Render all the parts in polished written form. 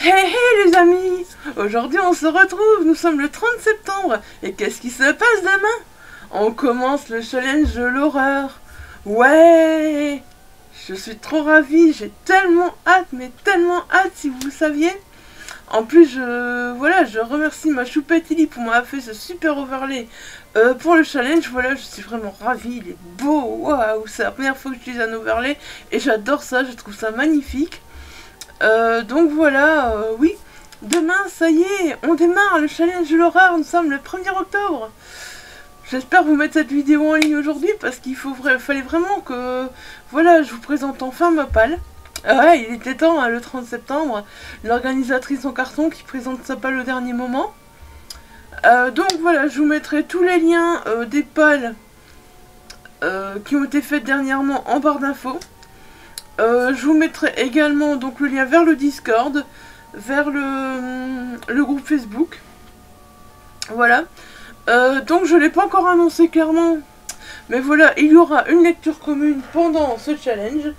Hey hey les amis! Aujourd'hui on se retrouve, nous sommes le 30 septembre, et qu'est-ce qui se passe demain? On commence le challenge de l'horreur. Ouais! Je suis trop ravie, j'ai tellement hâte, mais tellement hâte si vous le saviez. En plus, je remercie ma choupette Illy pour m'avoir fait ce super overlay pour le challenge. Voilà, je suis vraiment ravie, il est beau, waouh! C'est la première fois que j'utilise un overlay, et j'adore ça, je trouve ça magnifique. Donc voilà, oui, demain, ça y est, on démarre le challenge de l'horreur, nous sommes le 1er octobre. J'espère vous mettre cette vidéo en ligne aujourd'hui parce fallait vraiment que, voilà, je vous présente enfin ma palle. Ouais, il était temps, hein, le 30 septembre, l'organisatrice en carton qui présente sa palle au dernier moment. Donc voilà, je vous mettrai tous les liens des pales qui ont été faites dernièrement en barre d'infos. Je vous mettrai également donc le lien vers le Discord, vers le groupe Facebook. Voilà. Donc je ne l'ai pas encore annoncé clairement. Mais voilà, il y aura une lecture commune pendant ce challenge.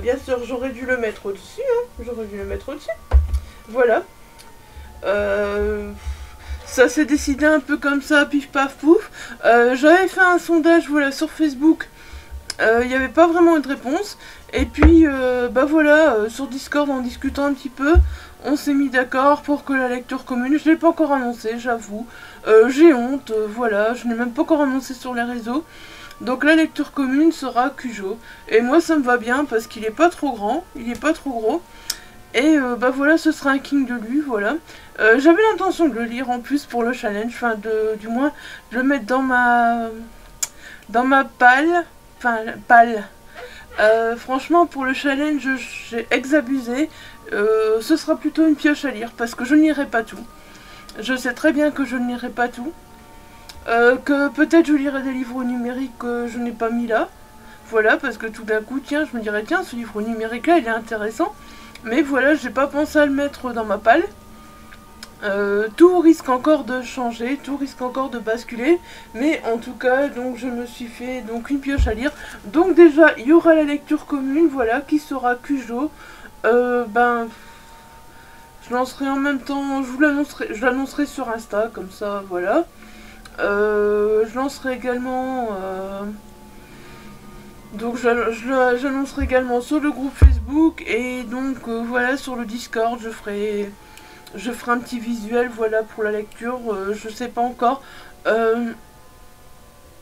Bien sûr, j'aurais dû le mettre au-dessus. Hein. J'aurais dû le mettre au-dessus. Voilà. Ça s'est décidé un peu comme ça, pif paf pouf. J'avais fait un sondage voilà, sur Facebook. Il n'y avait pas vraiment eu de réponse. Et puis, sur Discord, en discutant un petit peu, on s'est mis d'accord pour que la lecture commune, je ne l'ai pas encore annoncé, j'avoue. J'ai honte, voilà, je n'ai même pas encore annoncé sur les réseaux. Donc la lecture commune sera Cujo. Et moi, ça me va bien parce qu'il n'est pas trop grand, il n'est pas trop gros. Et ce sera un King de lui, voilà. J'avais l'intention de le lire en plus pour le challenge, enfin, du moins, de le mettre dans ma palle. Enfin, palle. Franchement, pour le challenge, j'ai exabusé. Ce sera plutôt une pioche à lire parce que je ne lirai pas tout. Je sais très bien que je ne lirai pas tout. Que peut-être je lirai des livres numériques que je n'ai pas mis là. Voilà, parce que tout d'un coup, tiens, je me dirais, tiens, ce livre numérique là, il est intéressant. Mais voilà, j'ai pas pensé à le mettre dans ma palle. Tout risque encore de changer, tout risque encore de basculer, mais en tout cas, donc je me suis fait donc une pioche à lire. Donc déjà, il y aura la lecture commune, voilà, qui sera Cujo. Je lancerai en même temps, je l'annoncerai sur Insta, comme ça, voilà. Je lancerai également, donc j'annoncerai également sur le groupe Facebook et donc voilà sur le Discord, je ferai un petit visuel, voilà, pour la lecture. Je sais pas encore.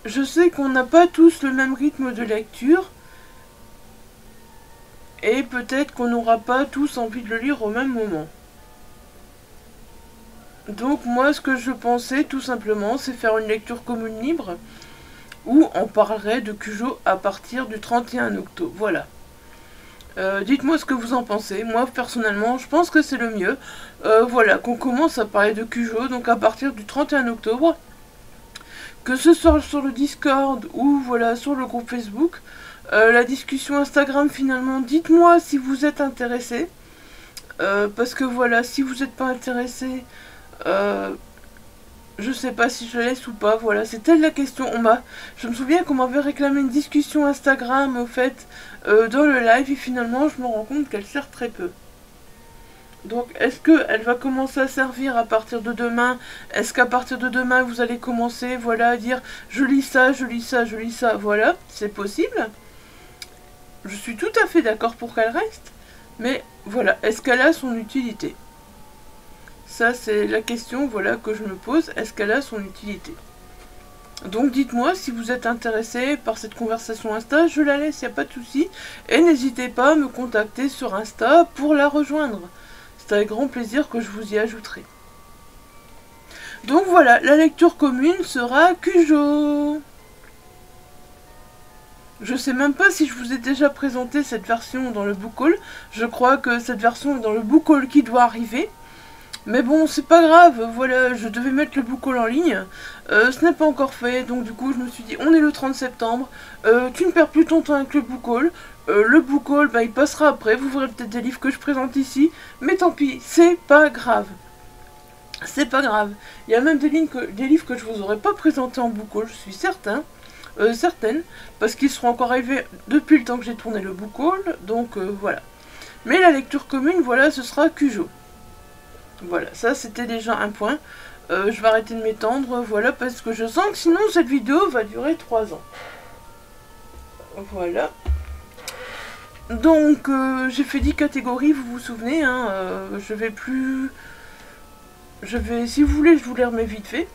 Je sais qu'on n'a pas tous le même rythme de lecture. Et peut-être qu'on n'aura pas tous envie de le lire au même moment. Donc moi, ce que je pensais, tout simplement, c'est faire une lecture commune libre. Où on parlerait de Cujo à partir du 31 octobre. Voilà. Dites-moi ce que vous en pensez. Moi, personnellement, je pense que c'est le mieux. Voilà, qu'on commence à parler de Cujo, donc à partir du 31 octobre. Que ce soit sur le Discord ou voilà, sur le groupe Facebook. La discussion Instagram, finalement, dites-moi si vous êtes intéressé. Parce que voilà, si vous n'êtes pas intéressé, je sais pas si je laisse ou pas, voilà, c'était la question. Je me souviens qu'on m'avait réclamé une discussion Instagram, au fait, dans le live, et finalement, je me rends compte qu'elle sert très peu. Donc, est-ce qu'elle va commencer à servir à partir de demain? Est-ce qu'à partir de demain, vous allez commencer, voilà, à dire, je lis ça, je lis ça, je lis ça, voilà, c'est possible. Je suis tout à fait d'accord pour qu'elle reste, mais voilà, est-ce qu'elle a son utilité? Ça, c'est la question, voilà, que je me pose. Est-ce qu'elle a son utilité? Donc, dites-moi si vous êtes intéressé par cette conversation Insta. Je la laisse, il n'y a pas de souci. Et n'hésitez pas à me contacter sur Insta pour la rejoindre. C'est avec grand plaisir que je vous y ajouterai. Donc, voilà, la lecture commune sera Cujo. Je sais même pas si je vous ai déjà présenté cette version dans le book haul. Je crois que cette version est dans le book haul qui doit arriver. Mais bon, c'est pas grave, voilà, je devais mettre le book haul en ligne. Ce n'est pas encore fait, donc du coup, je me suis dit, on est le 30 septembre. Tu ne perds plus ton temps avec le book haul. Le book haul, il passera après. Vous verrez peut-être des livres que je présente ici. Mais tant pis, c'est pas grave. C'est pas grave. Il y a même des livres que je vous aurais pas présentés en book haul, je suis certaine. Parce qu'ils seront encore arrivés depuis le temps que j'ai tourné le book haul. Donc voilà. Mais la lecture commune, voilà, ce sera Cujo. Voilà, ça c'était déjà un point. Je vais arrêter de m'étendre, voilà, parce que je sens que sinon cette vidéo va durer 3 ans. Voilà. Donc, j'ai fait 10 catégories, vous vous souvenez, hein, je vais plus... si vous voulez, je vous les remets vite fait.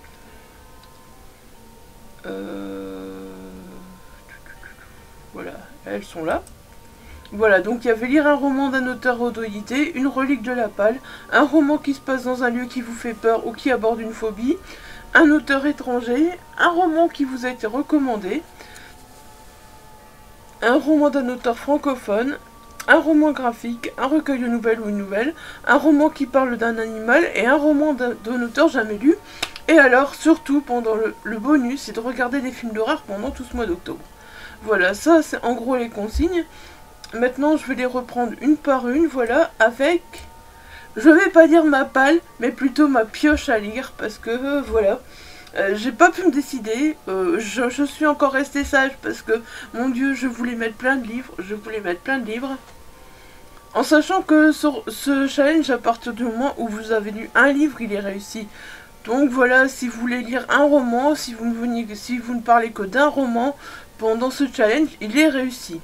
Voilà, elles sont là. Voilà, donc il y avait lire un roman d'un auteur auto-édité, une relique de la palle, un roman qui se passe dans un lieu qui vous fait peur ou qui aborde une phobie, un auteur étranger, un roman qui vous a été recommandé, un roman d'un auteur francophone, un roman graphique, un recueil de nouvelles ou une nouvelle, un roman qui parle d'un animal et un roman d'un auteur jamais lu. Et alors, surtout, pendant le bonus, c'est de regarder des films d'horreur pendant tout ce mois d'octobre. Voilà, ça c'est en gros les consignes. Maintenant, je vais les reprendre une par une, voilà, avec... Je vais pas dire ma palle, mais plutôt ma pioche à lire, parce que, voilà... j'ai pas pu me décider, je suis encore restée sage parce que, mon Dieu, je voulais mettre plein de livres, en sachant que sur ce challenge, à partir du moment où vous avez lu un livre, il est réussi. Donc voilà, si vous voulez lire un roman, si vous ne parlez que d'un roman, pendant ce challenge, il est réussi.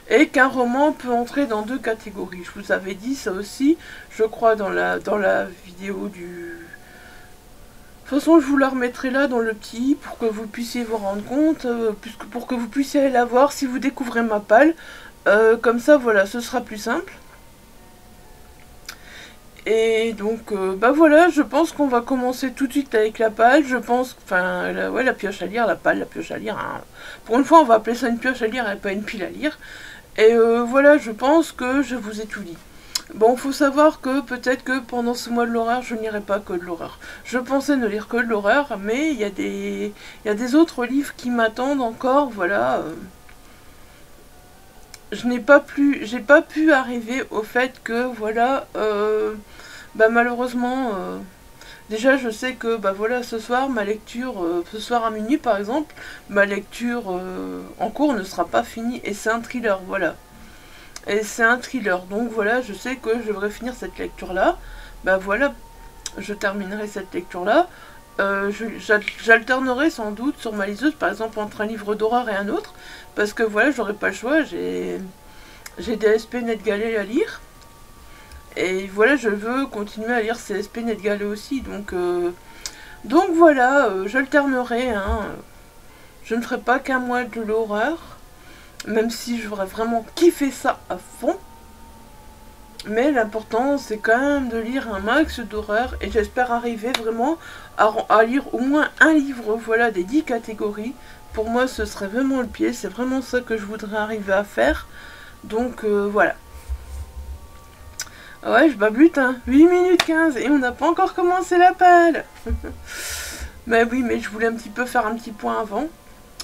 Et qu'un roman peut entrer dans 2 catégories. Je vous avais dit ça aussi, je crois, dans la vidéo du... De toute façon, je vous la remettrai là dans le petit pour que vous puissiez vous rendre compte, pour que vous puissiez aller la voir si vous découvrez ma palle. Comme ça, voilà, ce sera plus simple. Et donc, bah voilà, je pense qu'on va commencer tout de suite avec la palle. Je pense, enfin, ouais, la pioche à lire, la palle, la pioche à lire. Hein. Pour une fois, on va appeler ça une pioche à lire et pas une pile à lire. Et voilà, je pense que je vous ai tout dit. Bon, faut savoir que peut-être que pendant ce mois de l'horreur, je n'irai pas que de l'horreur. Je pensais ne lire que de l'horreur, mais il y a des autres livres qui m'attendent encore, voilà. J'ai pas pu arriver au fait que, voilà, bah malheureusement, déjà je sais que, bah voilà, ce soir, ma lecture, ce soir à minuit par exemple, ma lecture en cours ne sera pas finie, et c'est un thriller, voilà. Et c'est un thriller, donc voilà, je sais que je devrais finir cette lecture-là. Bah voilà, je terminerai cette lecture-là. J'alternerai sans doute sur ma liseuse, par exemple, entre un livre d'horreur et un autre. Parce que voilà, j'aurai pas le choix, j'ai des SP NetGalley à lire. Et voilà, je veux continuer à lire ces SP NetGalley aussi, donc voilà, j'alternerai, hein. Je ne ferai pas qu'un mois de l'horreur. Même si j'aurais vraiment kiffé ça à fond. Mais l'important, c'est quand même de lire un max d'horreur. Et j'espère arriver vraiment à lire au moins un livre, voilà, des 10 catégories. Pour moi, ce serait vraiment le pied. C'est vraiment ça que je voudrais arriver à faire. Donc, voilà. Ouais, je babute, hein. 8 minutes 15 et on n'a pas encore commencé la palle. Mais oui, mais je voulais un petit peu faire un petit point avant.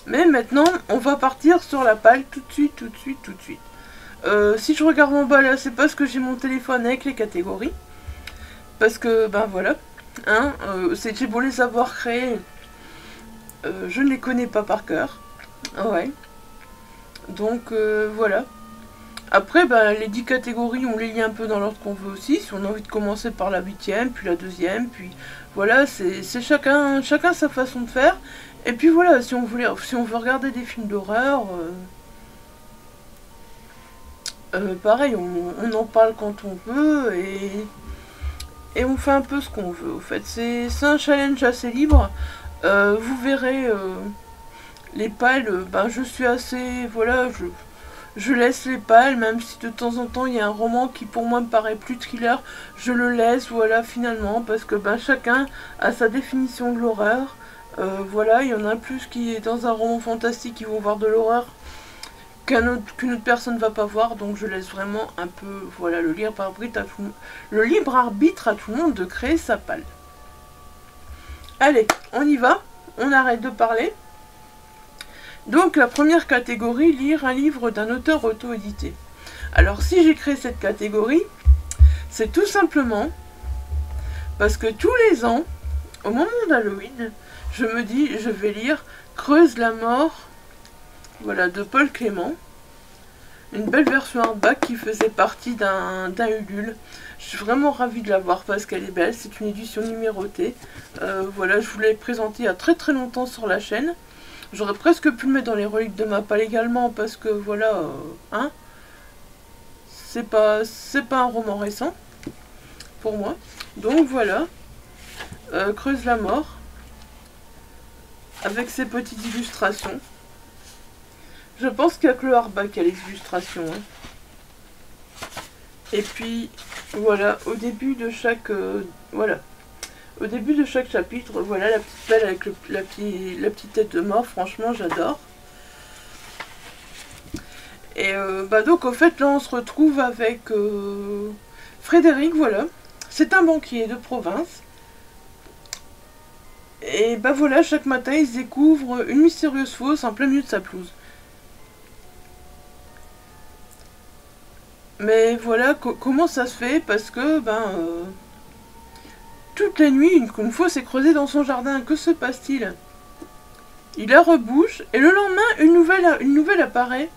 Mais maintenant, on va partir sur la palle tout de suite. Si je regarde en bas là, c'est parce que j'ai mon téléphone avec les catégories. Parce que, ben voilà, hein, j'ai beau les avoir créés, je ne les connais pas par cœur. Ouais. Donc, voilà. Après, ben, les 10 catégories, on les lit un peu dans l'ordre qu'on veut aussi. Si on a envie de commencer par la 8e, puis la 2e, puis voilà, c'est chacun sa façon de faire. Et puis voilà, si on veut regarder des films d'horreur, pareil, on en parle quand on veut et on fait un peu ce qu'on veut. Au fait, c'est un challenge assez libre. Vous verrez, les pales, ben je suis assez, voilà, je laisse les pales, même si de temps en temps il y a un roman qui pour moi me paraît plus thriller, je le laisse, voilà, finalement, parce que ben chacun a sa définition de l'horreur. Voilà, il y en a plus qui est dans un roman fantastique qui vont voir de l'horreur qu'une autre personne va pas voir, donc je laisse vraiment un peu, voilà, le libre arbitre à tout le monde de créer sa palle. Allez, on y va, on arrête de parler. Donc la première catégorie, lire un livre d'un auteur auto-édité. Alors si j'ai créé cette catégorie, c'est tout simplement parce que tous les ans, au moment d'Halloween, je me dis, je vais lire Creuse la mort, voilà, de Paul Clément. une belle version hardback qui faisait partie d'un Ulule. Je suis vraiment ravie de l'avoir parce qu'elle est belle, c'est une édition numérotée. Voilà, je vous l'ai présentée il y a très très longtemps sur la chaîne. J'aurais presque pu le mettre dans les reliques de Mapal également parce que voilà, hein, c'est pas un roman récent pour moi. Donc voilà, Creuse la mort avec ses petites illustrations. Je pense qu'il n'y a que le hardback qui a les illustrations. Hein. Et puis voilà, au début de chaque au début de chaque chapitre, voilà la petite pelle avec la petite tête de mort. Franchement, j'adore. Et donc au fait là on se retrouve avec Frédéric, voilà. C'est un banquier de province. Et voilà, chaque matin il se découvre une mystérieuse fosse en plein milieu de sa pelouse. Mais voilà, comment ça se fait? Parce que, toute la nuit, une fosse est creusée dans son jardin. Que se passe-t-il? Il la rebouche, et le lendemain, une nouvelle apparaît.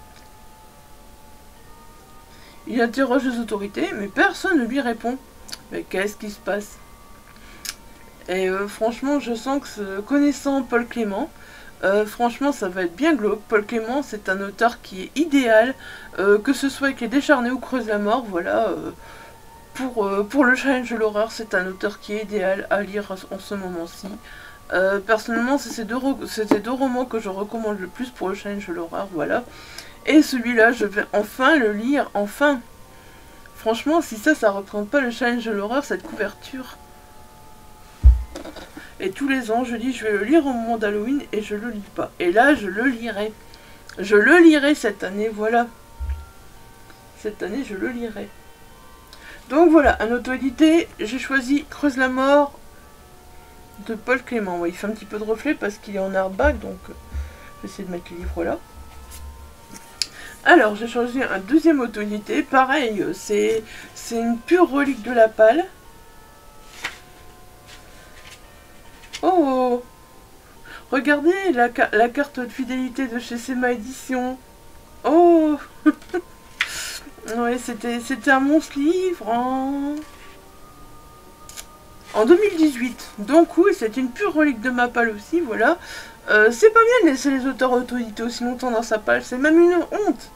Il interroge les autorités, mais personne ne lui répond. Mais qu'est-ce qui se passe? Et franchement, je sens que, connaissant Paul Clément, franchement, ça va être bien glauque. Paul Clément, c'est un auteur qui est idéal, que ce soit avec Les Décharnés ou Creuse la mort, voilà. Pour le challenge de l'horreur, c'est un auteur qui est idéal à lire en ce moment-ci. Personnellement, c'est ces deux romans que je recommande le plus pour le challenge de l'horreur, voilà. Et celui-là, je vais enfin le lire, enfin. Franchement, si ça représente pas le challenge de l'horreur, cette couverture. Et tous les ans, je dis, je vais le lire au moment d'Halloween et je le lis pas. Et là, je le lirai. Je le lirai cette année, voilà. Cette année, je le lirai. Donc voilà, un auto-édité, j'ai choisi Creuse la mort de Paul Clément. Ouais, il fait un petit peu de reflet parce qu'il est en hardback, donc je vais essayer de mettre les livres là. Alors, j'ai choisi un deuxième auto-édité. Pareil, c'est une pure relique de la palle. Oh, regardez la carte de fidélité de chez Sema Édition. Oh. Ouais, c'était un monstre livre en 2018. Donc oui, c'est une pure relique de ma palle aussi, voilà. C'est pas bien de laisser les auteurs auto-édités aussi longtemps dans sa palle, c'est même une honte.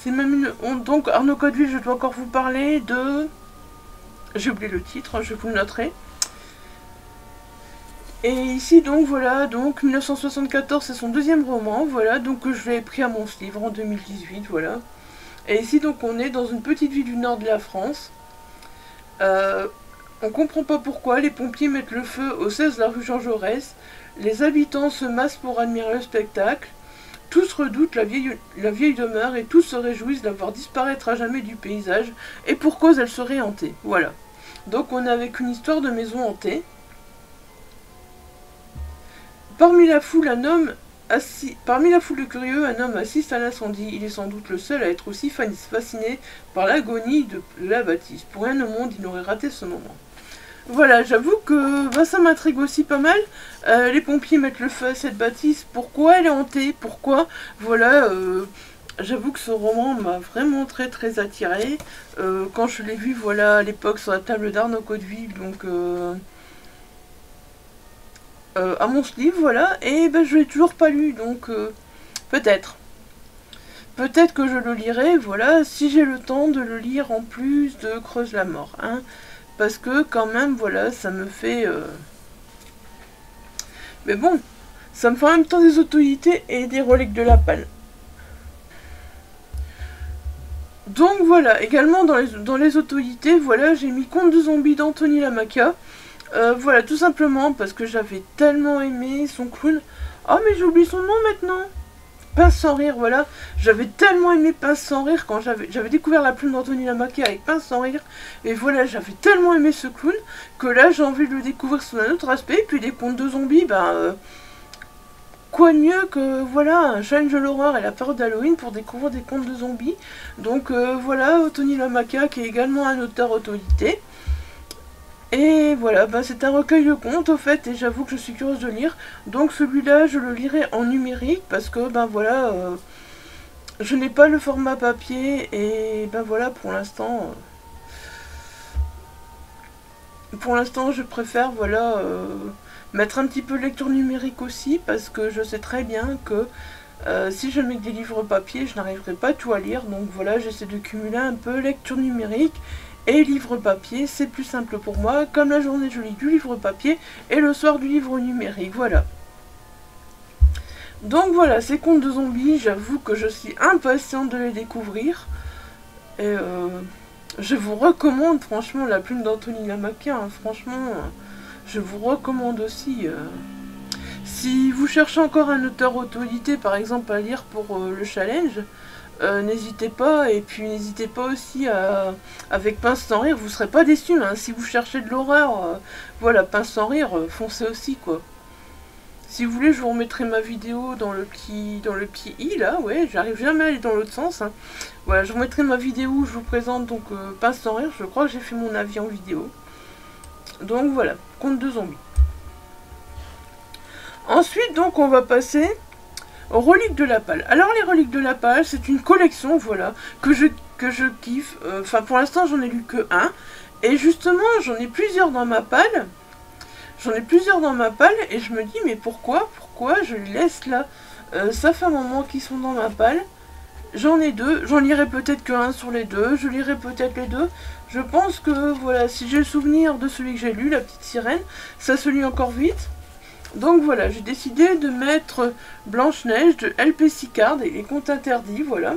C'est même une honte. Donc Arnaud Codeville, je dois encore vous parler de... J'ai oublié le titre, je vous le noterai. Et ici donc voilà, donc 1974 c'est son deuxième roman, voilà, donc je l'ai pris à mon livre en 2018, voilà. Et ici donc on est dans une petite ville du nord de la France. On comprend pas pourquoi, les pompiers mettent le feu au 16 de la rue Jean Jaurès, les habitants se massent pour admirer le spectacle, tous redoutent la vieille demeure et tous se réjouissent de la voir disparaître à jamais du paysage, et pour cause elle serait hantée, voilà. Donc on est avec une histoire de maison hantée. Parmi la foule de curieux, un homme assiste à l'incendie. Il est sans doute le seul à être aussi fasciné par l'agonie de la bâtisse. Pour rien au monde, il n'aurait raté ce moment. Voilà, j'avoue que ça m'intrigue aussi pas mal. Les pompiers mettent le feu à cette bâtisse. Pourquoi elle est hantée? Pourquoi? Voilà, j'avoue que ce roman m'a vraiment très très attirée. Quand je l'ai vu, voilà, à l'époque sur la table d'Arnaud Codeville, donc... à mon livre, voilà, et je l'ai toujours pas lu, donc peut-être que je le lirai, voilà, si j'ai le temps de le lire en plus de Creuse la mort, hein, parce que quand même, voilà, ça me fait... Mais bon, ça me fait en même temps des autorités et des reliques de la palle. Donc voilà, également dans les autorités, voilà, j'ai mis Conte de zombies d'Anthony Lamacchia. Voilà, tout simplement parce que j'avais tellement aimé son clown. Oh, mais j'oublie son nom maintenant. Pince sans rire, voilà. J'avais tellement aimé Pince sans rire quand j'avais découvert la plume d'Anthony Lamacchia avec Pince sans rire. Et voilà, j'avais tellement aimé ce clown que là, j'ai envie de le découvrir sous un autre aspect. Et puis des contes de zombies, quoi de mieux que, voilà, un challenge de l'horreur et la période d'Halloween pour découvrir des contes de zombies. Donc voilà, Anthony Lamacchia qui est également un auteur auto-édité. Et voilà, c'est un recueil de contes au fait, et j'avoue que je suis curieuse de lire. Donc celui-là, je le lirai en numérique, parce que, voilà, je n'ai pas le format papier et ben voilà, pour l'instant je préfère voilà mettre un petit peu de lecture numérique aussi, parce que je sais très bien que si je mets que des livres papier, je n'arriverai pas tout à lire. Donc voilà, j'essaie de cumuler un peu lecture numérique et livre papier, c'est plus simple pour moi. Comme la journée, je lis du livre papier et le soir du livre numérique, voilà. Donc voilà, ces contes de zombies, j'avoue que je suis impatiente de les découvrir. Et je vous recommande franchement La Plume d'Anthony Lamaquin, hein, franchement, je vous recommande aussi. Si vous cherchez encore un auteur auto-édité, par exemple, à lire pour le challenge, n'hésitez pas. Et puis n'hésitez pas aussi avec Pince sans rire, vous serez pas déçus. Hein. Si vous cherchez de l'horreur, voilà, Pince sans rire, foncez aussi, quoi. Si vous voulez, je vous remettrai ma vidéo dans le petit i, là, ouais, j'arrive jamais à aller dans l'autre sens. Hein. Voilà, je vous mettrai ma vidéo où je vous présente donc Pince sans rire, je crois que j'ai fait mon avis en vidéo. Donc voilà, conte de zombies. Ensuite, donc, on va passer aux reliques de la palle. Alors, les reliques de la palle, c'est une collection, voilà, que je kiffe. Enfin, pour l'instant, j'en ai lu que un. Et justement, j'en ai plusieurs dans ma palle. Et je me dis, mais pourquoi je les laisse là? Ça fait un moment qu'ils sont dans ma palle. J'en ai deux. J'en lirai peut-être que un sur les deux. Je lirai peut-être les deux. Je pense que, voilà, si j'ai le souvenir de celui que j'ai lu, La Petite Sirène, ça se lit encore vite. Donc voilà, j'ai décidé de mettre Blanche-Neige de L.P. Sicard et les contes interdits, voilà.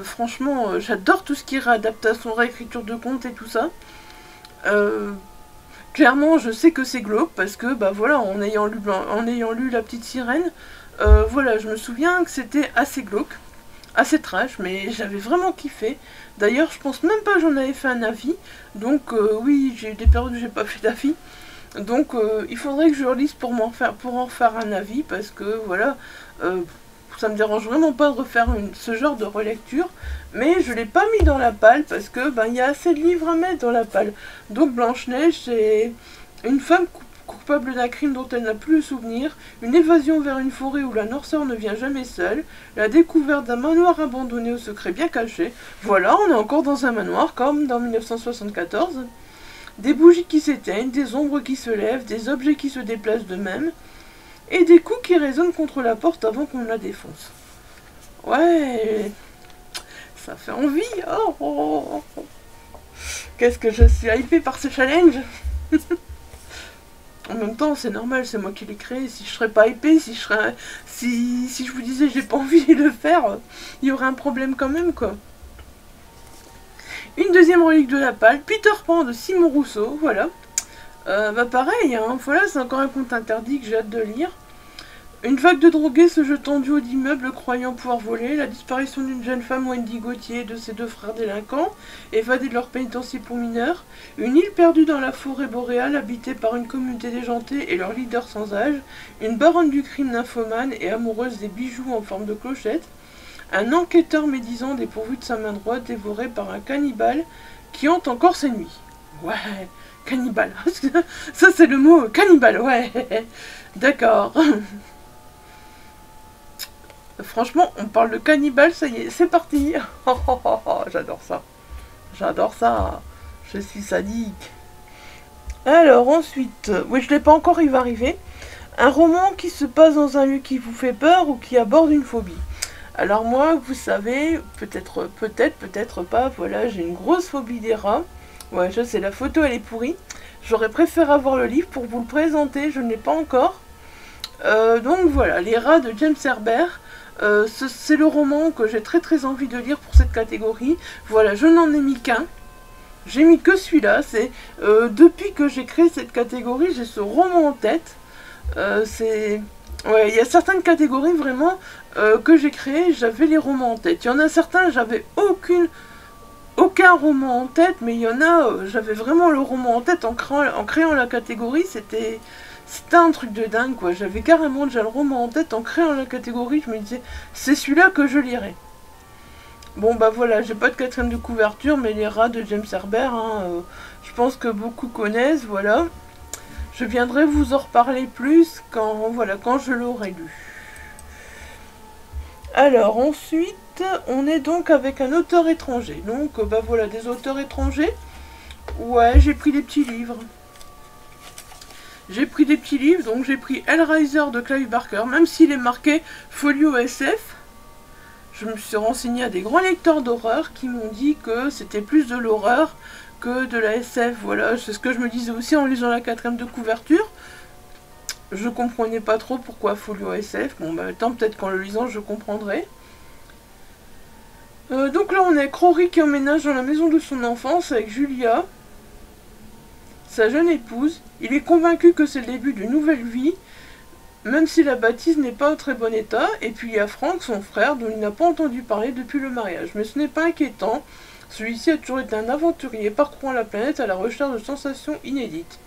Franchement, j'adore tout ce qui est réadaptation, réécriture de contes et tout ça. Clairement, je sais que c'est glauque parce que, bah voilà, en ayant lu La Petite Sirène, voilà, je me souviens que c'était assez glauque, assez trash, mais j'avais vraiment kiffé. D'ailleurs, je pense même pas que j'en avais fait un avis, donc oui, j'ai eu des périodes où j'ai pas fait d'avis. Donc il faudrait que je relise pour en faire un avis, parce que voilà, ça me dérange vraiment pas de refaire ce genre de relecture, mais je l'ai pas mis dans la palle parce que ben il y a assez de livres à mettre dans la palle. Donc Blanche-Neige, c'est une femme coupable d'un crime dont elle n'a plus le souvenir, une évasion vers une forêt où la noirceur ne vient jamais seule, la découverte d'un manoir abandonné au secret bien caché. Voilà, on est encore dans un manoir comme dans 1974. Des bougies qui s'éteignent, des ombres qui se lèvent, des objets qui se déplacent d'eux-mêmes, et des coups qui résonnent contre la porte avant qu'on la défonce. Ouais, ça fait envie. Oh, oh, oh. Qu'est-ce que je suis hypée par ce challenge. En même temps, c'est normal, c'est moi qui l'ai créé. Si je serais pas hypée, si je vous disais j'ai pas envie de le faire, il y aurait un problème quand même, quoi. Une deuxième relique de la palle, Peter Pan de Simon Rousseau, voilà. Bah pareil, hein, voilà, c'est encore un conte interdit que j'ai hâte de lire. Une vague de drogués se jetant du haut d'immeuble croyant pouvoir voler, la disparition d'une jeune femme, Wendy Gauthier, et de ses deux frères délinquants, évadés de leur pénitencier pour mineurs, une île perdue dans la forêt boréale habitée par une communauté déjantée et leur leader sans âge, une baronne du crime nymphomane et amoureuse des bijoux en forme de clochette, un enquêteur médisant dépourvu de sa main droite dévoré par un cannibale qui hante encore ses nuits. Ouais, cannibale. Ça c'est le mot, cannibale, ouais. D'accord. Franchement, on parle de cannibale, ça y est, c'est parti. J'adore ça. J'adore ça. Je suis sadique. Alors ensuite, oui je l'ai pas encore, il va arriver. Un roman qui se passe dans un lieu qui vous fait peur ou qui aborde une phobie. Alors moi, vous savez, peut-être pas, voilà, j'ai une grosse phobie des rats. Ouais, je sais, la photo elle est pourrie. J'aurais préféré avoir le livre pour vous le présenter, je ne l'ai pas encore. Donc voilà, Les Rats de James Herbert. C'est le roman que j'ai très envie de lire pour cette catégorie. Voilà, je n'en ai mis qu'un. J'ai mis que celui-là. C'est depuis que j'ai créé cette catégorie, j'ai ce roman en tête. Ouais, il y a certaines catégories vraiment que j'ai créées, j'avais les romans en tête. Il y en a certains, j'avais aucun roman en tête, mais il y en a, j'avais vraiment le roman en tête en créant la catégorie. C'était un truc de dingue, quoi. J'avais carrément déjà le roman en tête en créant la catégorie. Je me disais, c'est celui-là que je lirai. Bon, bah voilà, j'ai pas de quatrième de couverture, mais Les Rats de James Herbert, hein, je pense que beaucoup connaissent, voilà. Je viendrai vous en reparler plus quand je l'aurai lu. Alors ensuite, ensuite, on est donc avec un auteur étranger. Donc, bah voilà, des auteurs étrangers. Ouais, j'ai pris des petits livres. J'ai pris des petits livres, donc j'ai pris Hellraiser de Clive Barker, même s'il est marqué Folio SF. Je me suis renseignée à des grands lecteurs d'horreur qui m'ont dit que c'était plus de l'horreur que de la SF. Voilà, c'est ce que je me disais aussi en lisant la 4e de couverture. Je comprenais pas trop pourquoi Folio SF. Bon, bah, tant peut-être qu'en le lisant, je comprendrai. Donc là, on est Rory qui emménage dans la maison de son enfance avec Julia, sa jeune épouse. Il est convaincu que c'est le début d'une nouvelle vie, même si la bâtisse n'est pas en très bon état. Et puis il y a Frank, son frère, dont il n'a pas entendu parler depuis le mariage. Mais ce n'est pas inquiétant. Celui-ci a toujours été un aventurier parcourant la planète à la recherche de sensations inédites.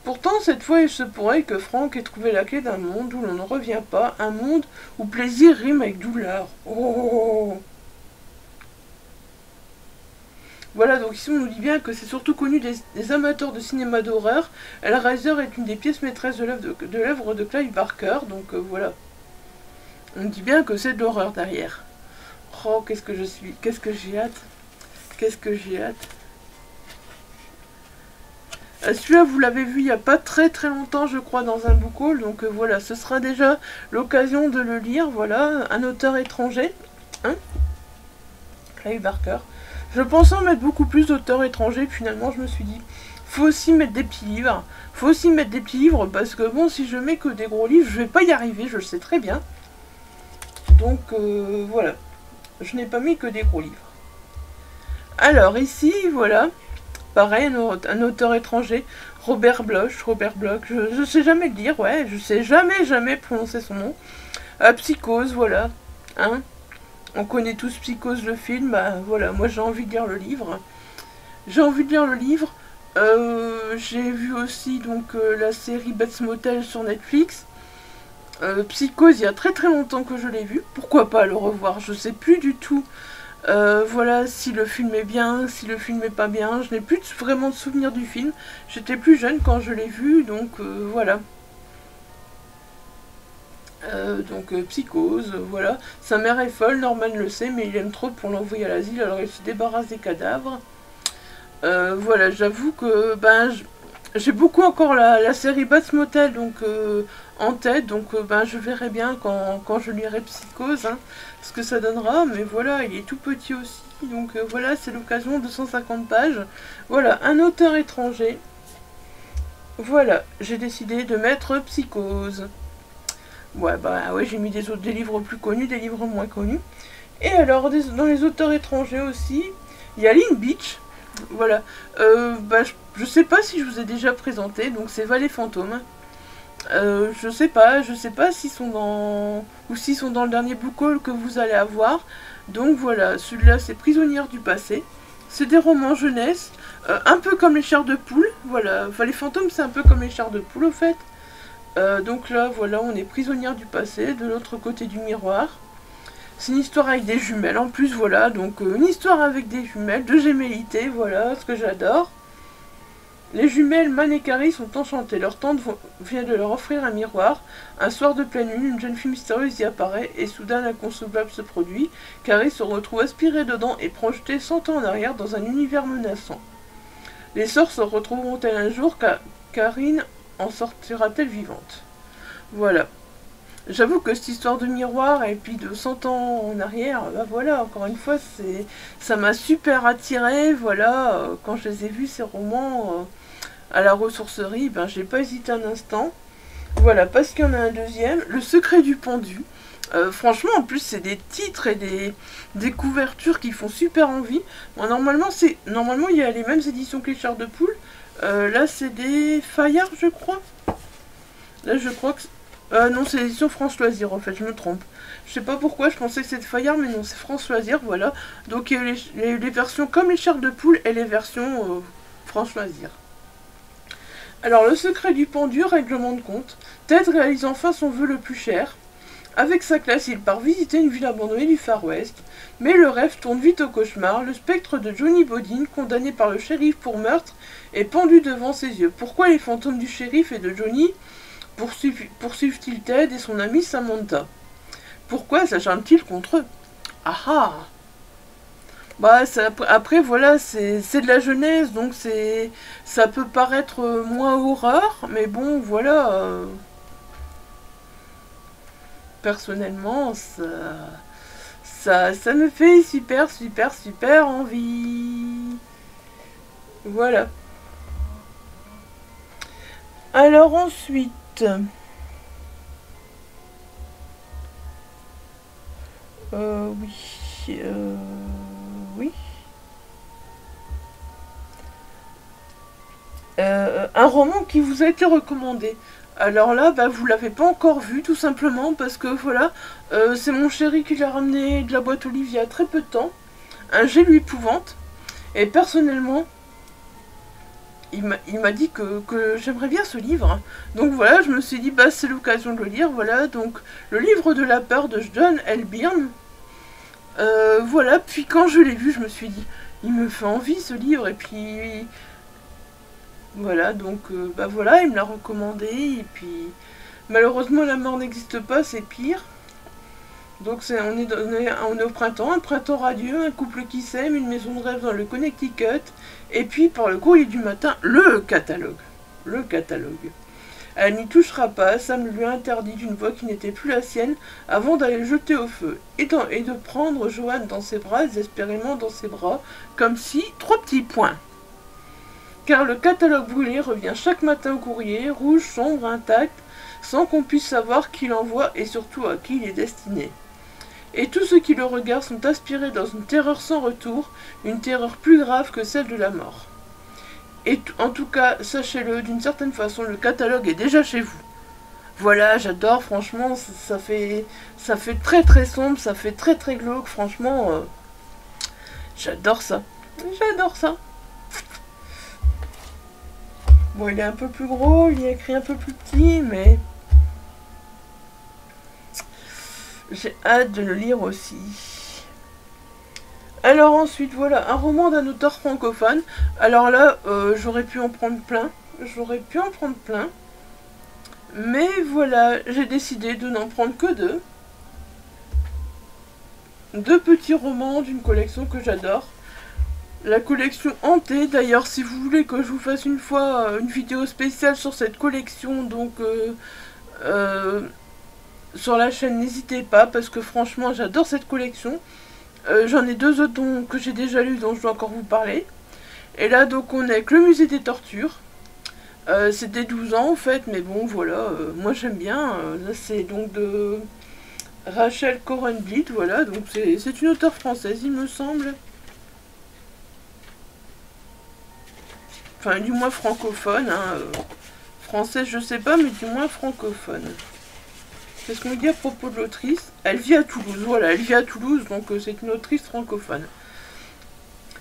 Pourtant, cette fois, il se pourrait que Frank ait trouvé la clé d'un monde où l'on ne revient pas, un monde où plaisir rime avec douleur. Oh! Voilà, donc ici on nous dit bien que c'est surtout connu des amateurs de cinéma d'horreur. Hellraiser est une des pièces maîtresses de l'œuvre de Clive Barker, donc voilà. On dit bien que c'est de l'horreur derrière. Oh, qu'est-ce que j'ai hâte. Qu'est-ce que j'ai hâte. Celui-là, vous l'avez vu il n'y a pas très longtemps, je crois, dans un book haul. Donc voilà, ce sera déjà l'occasion de le lire. Voilà, un auteur étranger. Hein, Clive Barker. Je pensais en mettre beaucoup plus d'auteurs étrangers. Finalement, je me suis dit, faut aussi mettre des petits livres. Faut aussi mettre des petits livres parce que bon, si je mets que des gros livres, je vais pas y arriver, je le sais très bien. Donc voilà, je n'ai pas mis que des gros livres. Alors ici, voilà. Pareil, un auteur étranger, Robert Bloch, je sais jamais le dire, ouais, je sais jamais prononcer son nom. Psychose, voilà, hein, on connaît tous Psychose le film, bah voilà, moi j'ai envie de lire le livre. J'ai vu aussi donc la série Bates Motel sur Netflix. Psychose, il y a très longtemps que je l'ai vu, pourquoi pas le revoir, je sais plus du tout. Voilà, si le film est bien, si le film est pas bien, je n'ai plus vraiment de souvenir du film. J'étais plus jeune quand je l'ai vu, donc voilà. Psychose, voilà. Sa mère est folle, Norman le sait, mais il aime trop pour l'envoyer à l'asile, alors il se débarrasse des cadavres. Voilà, j'avoue que j'ai beaucoup encore la série Bates Motel donc, en tête, donc je verrai bien quand je lirai Psychose, hein, ce que ça donnera, mais voilà, il est tout petit aussi, donc voilà, c'est l'occasion de 150 pages. Voilà, un auteur étranger. Voilà, j'ai décidé de mettre Psychose. Ouais, ouais, j'ai mis des livres plus connus, des livres moins connus. Et alors, dans les auteurs étrangers aussi, il y a Lynn Beach. Voilà, je sais pas si je vous ai déjà présenté, donc c'est Vallée Fantôme. Je sais pas s'ils sont dans le dernier book haul que vous allez avoir. Donc voilà, celui-là c'est Prisonnière du passé. C'est des romans jeunesse, un peu comme les chairs de poule. Voilà, Vallée Fantôme c'est un peu comme les chairs de poule au fait. Donc là voilà, on est prisonnière du passé, de l'autre côté du miroir. C'est une histoire avec des jumelles en plus, voilà, donc une histoire avec des jumelles, de gémellité, voilà, ce que j'adore. Les jumelles Man et Carrie sont enchantées, leur tante vient de leur offrir un miroir. Un soir de pleine lune, une jeune fille mystérieuse y apparaît, et soudain l'inconcevable se produit. Carrie se retrouve aspirée dedans et projetée 100 ans en arrière dans un univers menaçant. Les sorts se retrouveront-elles un jour, Karine en sortira-t-elle vivante? Voilà. J'avoue que cette histoire de miroir et puis de 100 ans en arrière, voilà, encore une fois, ça m'a super attiré, voilà, quand je les ai vus ces romans à la ressourcerie, j'ai pas hésité un instant. Voilà, parce qu'il y en a un deuxième, Le secret du pendu. Franchement, en plus, c'est des titres et des couvertures qui font super envie. Bon, normalement, il y a les mêmes éditions que les chairs de poule. Là, c'est des Fayard, je crois. Là, je crois que... non, c'est l'édition France Loisirs, en fait, je me trompe. Je sais pas pourquoi, je pensais que c'était Fayard, mais non, c'est France Loisirs, voilà. Donc, il y a les versions comme les chairs de poule et les versions France Loisirs. Alors, Le secret du pendu, règlement de compte. Ted réalise enfin son vœu le plus cher. Avec sa classe, il part visiter une ville abandonnée du Far West. Mais le rêve tourne vite au cauchemar. Le spectre de Johnny Bodine, condamné par le shérif pour meurtre, est pendu devant ses yeux. Pourquoi les fantômes du shérif et de Johnny poursuivent-ils Ted et son ami Samantha? Pourquoi s'acharnent-ils contre eux? Ah ah. Bah, après, voilà, c'est de la jeunesse, donc ça peut paraître moins horreur, mais bon, voilà. Personnellement, ça me fait super, super, super envie. Voilà. Alors ensuite... oui. Oui. Un roman qui vous a été recommandé. Alors là, bah, vous l'avez pas encore vu, tout simplement, parce que voilà, c'est mon chéri qui l'a ramené de la boîte aux livres il y a très peu de temps. Un J'ai lu épouvante. Et personnellement, il m'a dit que j'aimerais bien ce livre. Donc voilà, je me suis dit, bah c'est l'occasion de le lire. Voilà, donc le livre de la peur de John L. Byrne. Voilà, puis quand je l'ai vu, je me suis dit, il me fait envie ce livre. Et puis voilà, donc bah voilà, il me l'a recommandé. Et puis malheureusement, la mort n'existe pas, c'est pire. Donc on est au printemps, un printemps radieux, un couple qui s'aime, une maison de rêve dans le Connecticut, et puis par le courrier du matin, le catalogue. Le catalogue. Elle n'y touchera pas, Sam lui a interdit d'une voix qui n'était plus la sienne avant d'aller le jeter au feu, et de prendre Joanne dans ses bras, désespérément dans ses bras, comme si, 3 petits points. Car le catalogue brûlé revient chaque matin au courrier, rouge, sombre, intact, sans qu'on puisse savoir qui l'envoie et surtout à qui il est destiné. Et tous ceux qui le regardent sont aspirés dans une terreur sans retour, une terreur plus grave que celle de la mort. Et en tout cas, sachez-le, d'une certaine façon, le catalogue est déjà chez vous. Voilà, j'adore, franchement, ça fait très très sombre, ça fait très très glauque, franchement, j'adore ça. J'adore ça. Bon, il est un peu plus gros, il est écrit un peu plus petit, mais... j'ai hâte de le lire aussi. Alors ensuite, voilà, un roman d'un auteur francophone. Alors là, j'aurais pu en prendre plein. Mais voilà, j'ai décidé de n'en prendre que 2. 2 petits romans d'une collection que j'adore. La collection Hantée, d'ailleurs, si vous voulez que je vous fasse une fois une vidéo spéciale sur cette collection, donc... sur la chaîne, n'hésitez pas, parce que franchement, j'adore cette collection. J'en ai 2 autres que j'ai déjà lus, dont je dois encore vous parler. Et là, donc, on est avec le musée des tortures. C'est des 12 ans, en fait, mais bon, voilà, moi j'aime bien. Là, c'est donc de Rachel Korenblit, voilà, donc c'est une auteure française, il me semble. Enfin, du moins francophone, hein. Française, je sais pas, mais du moins francophone. Qu'est-ce qu'on dit à propos de l'autrice? Elle vit à Toulouse, voilà, elle vit à Toulouse, donc c'est une autrice francophone.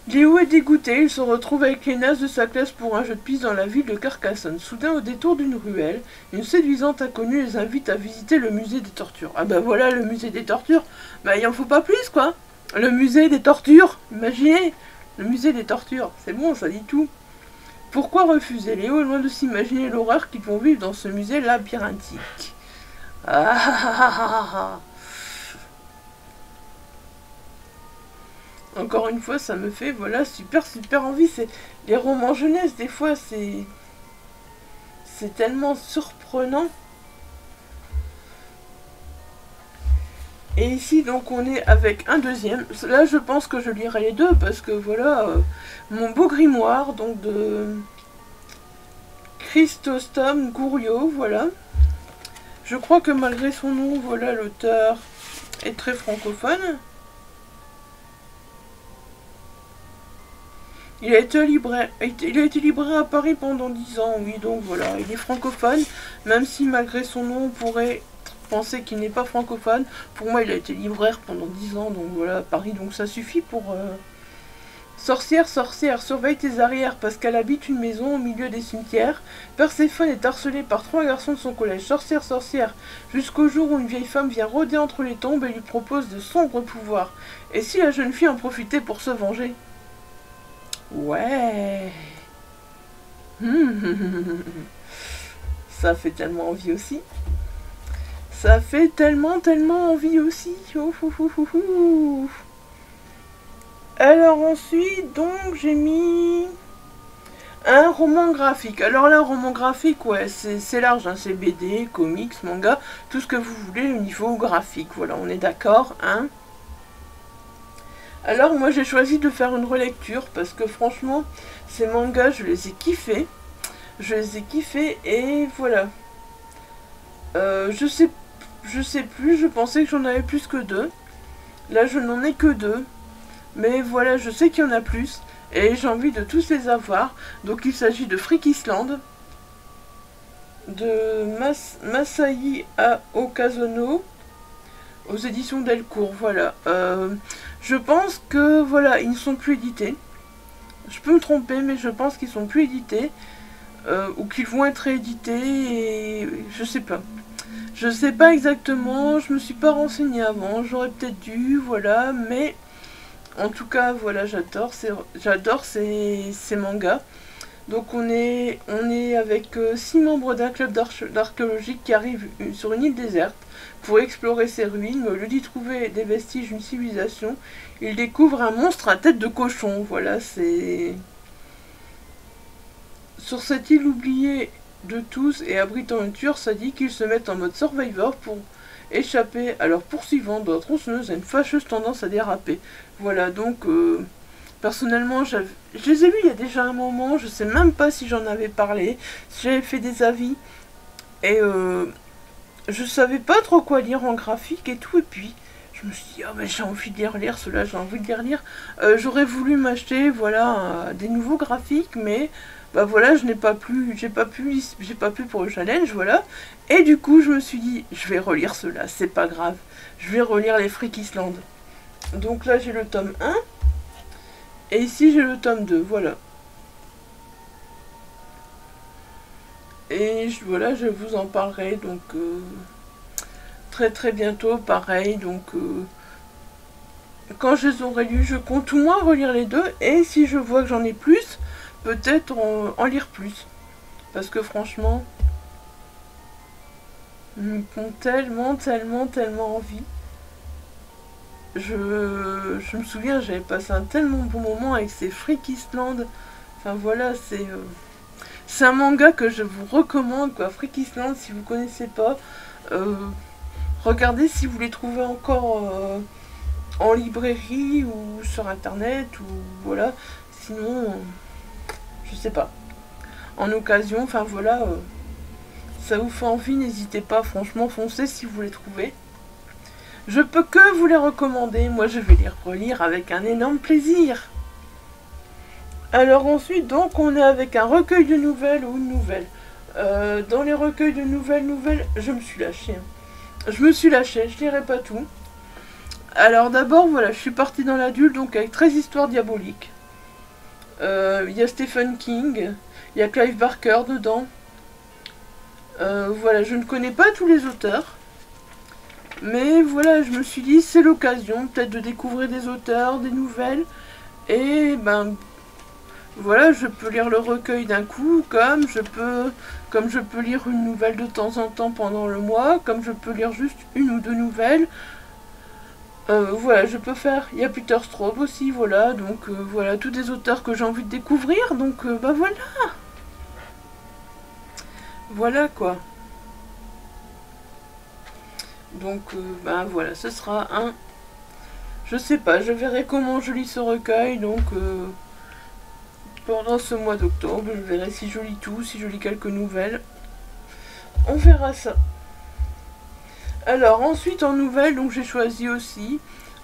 Léo est dégoûté, il se retrouve avec les nazes de sa classe pour un jeu de piste dans la ville de Carcassonne. Soudain, au détour d'une ruelle, une séduisante inconnue les invite à visiter le musée des tortures. Ah bah voilà, le musée des tortures, bah il en faut pas plus, quoi. Le musée des tortures, imaginez, le musée des tortures, c'est bon, ça dit tout. Pourquoi refuser? Léo est loin de s'imaginer l'horreur qu'ils vont vivre dans ce musée labyrinthique. Encore une fois, ça me fait, voilà, super super envie. C'est les romans jeunesse, des fois, c'est tellement surprenant. Et ici, donc, on est avec un deuxième. Là, je pense que je lirai les 2 parce que, voilà, mon beau grimoire, donc de Chrysostome Gouriot, voilà. Je crois que malgré son nom, voilà, l'auteur est très francophone. Il a été libraire à Paris pendant 10 ans, oui, donc voilà, il est francophone, même si malgré son nom, on pourrait penser qu'il n'est pas francophone. Pour moi, il a été libraire pendant 10 ans, donc voilà, à Paris, donc ça suffit pour... Sorcière, sorcière, surveille tes arrières parce qu'elle habite une maison au milieu des cimetières. Perséphone est harcelée par 3 garçons de son collège. Sorcière, sorcière, jusqu'au jour où une vieille femme vient rôder entre les tombes et lui propose de sombres pouvoirs. Et si la jeune fille en profitait pour se venger? Ouais. Ça fait tellement envie aussi. Ça fait tellement envie aussi. Ouf, ouf, ouf, ouf, ouf. Alors ensuite, donc j'ai mis un roman graphique. Alors là, un roman graphique, ouais, c'est large, hein, c'est BD, comics, manga, tout ce que vous voulez au niveau graphique. Voilà, on est d'accord, hein. Alors moi j'ai choisi de faire une relecture parce que franchement, ces mangas, je les ai kiffés. Je les ai kiffés et voilà. Je sais plus, je pensais que j'en avais plus que 2. Là, je n'en ai que 2. Mais voilà, je sais qu'il y en a plus. Et j'ai envie de tous les avoir. Donc il s'agit de Freak Island, de Masahi Okazono, aux éditions Delcourt. Voilà. Je pense que voilà, ils ne sont plus édités. Je peux me tromper, mais je pense qu'ils sont plus édités. Ou qu'ils vont être réédités. Et je sais pas. Je sais pas exactement. Je me suis pas renseignée avant. J'aurais peut-être dû. Voilà. Mais en tout cas, voilà, j'adore ces mangas. Donc on est avec 6 membres d'un club d'archéologie qui arrivent sur une île déserte pour explorer ses ruines. Mais au lieu d'y trouver des vestiges d'une civilisation, ils découvrent un monstre à tête de cochon. Voilà, c'est... Sur cette île oubliée de tous et abritant une tueur sadique, ils se mettent en mode survivor pour échapper à leurs poursuivants dont la tronçonneuse a une fâcheuse tendance à déraper. Voilà, donc personnellement, je les ai lus il y a déjà un moment, je sais même pas si j'en avais parlé, si j'avais fait des avis, et je savais pas trop quoi lire en graphique et tout, et puis je me suis dit, oh, mais j'ai envie de les relire, ceux-là, j'ai envie de les relire. J'aurais voulu m'acheter, voilà, des nouveaux graphiques, mais bah voilà, j'ai pas pu pour le challenge, voilà. Et du coup, je me suis dit, je vais relire ceux-là, c'est pas grave. Je vais relire les Freak Island. Donc là, j'ai le tome 1. Et ici, j'ai le tome 2, voilà. Et voilà, je vous en parlerai, donc très bientôt, pareil. Donc, quand je les aurai lus, je compte au moins relire les deux. Et si je vois que j'en ai plus, peut-être en lire plus. Parce que franchement, ils me font tellement envie. Je me souviens, j'avais passé un tellement bon moment avec ces Freak Island. Enfin voilà, c'est un manga que je vous recommande, quoi. Freak Island, si vous connaissez pas, regardez si vous les trouvez encore en librairie ou sur internet, ou voilà. Sinon, je sais pas. En occasion, enfin voilà, ça vous fait envie, n'hésitez pas, franchement, foncez si vous les trouvez. Je peux que vous les recommander, moi je vais les relire avec un énorme plaisir. Alors ensuite, donc, on est avec un recueil de nouvelles ou une nouvelle. Dans les recueils de nouvelles, je me suis lâchée. Je lirai pas tout. Alors d'abord, voilà, je suis partie dans l'adulte, donc avec 13 histoires diaboliques. Il y a Stephen King, il y a Clive Barker dedans. Voilà, je ne connais pas tous les auteurs. Mais voilà, je me suis dit, c'est l'occasion peut-être de découvrir des auteurs, des nouvelles. Et ben, voilà, je peux lire le recueil d'un coup, comme je peux lire une nouvelle de temps en temps pendant le mois, comme je peux lire juste une ou deux nouvelles. Voilà, je peux faire. Il y a Peter Straub aussi, voilà. Donc voilà, tous des auteurs que j'ai envie de découvrir. Donc bah voilà. Voilà quoi. Donc, ben voilà, ce sera un... Je sais pas, je verrai comment je lis ce recueil, donc pendant ce mois d'octobre, je verrai si je lis tout, si je lis quelques nouvelles. On verra ça. Alors, ensuite, en nouvelles, donc j'ai choisi aussi...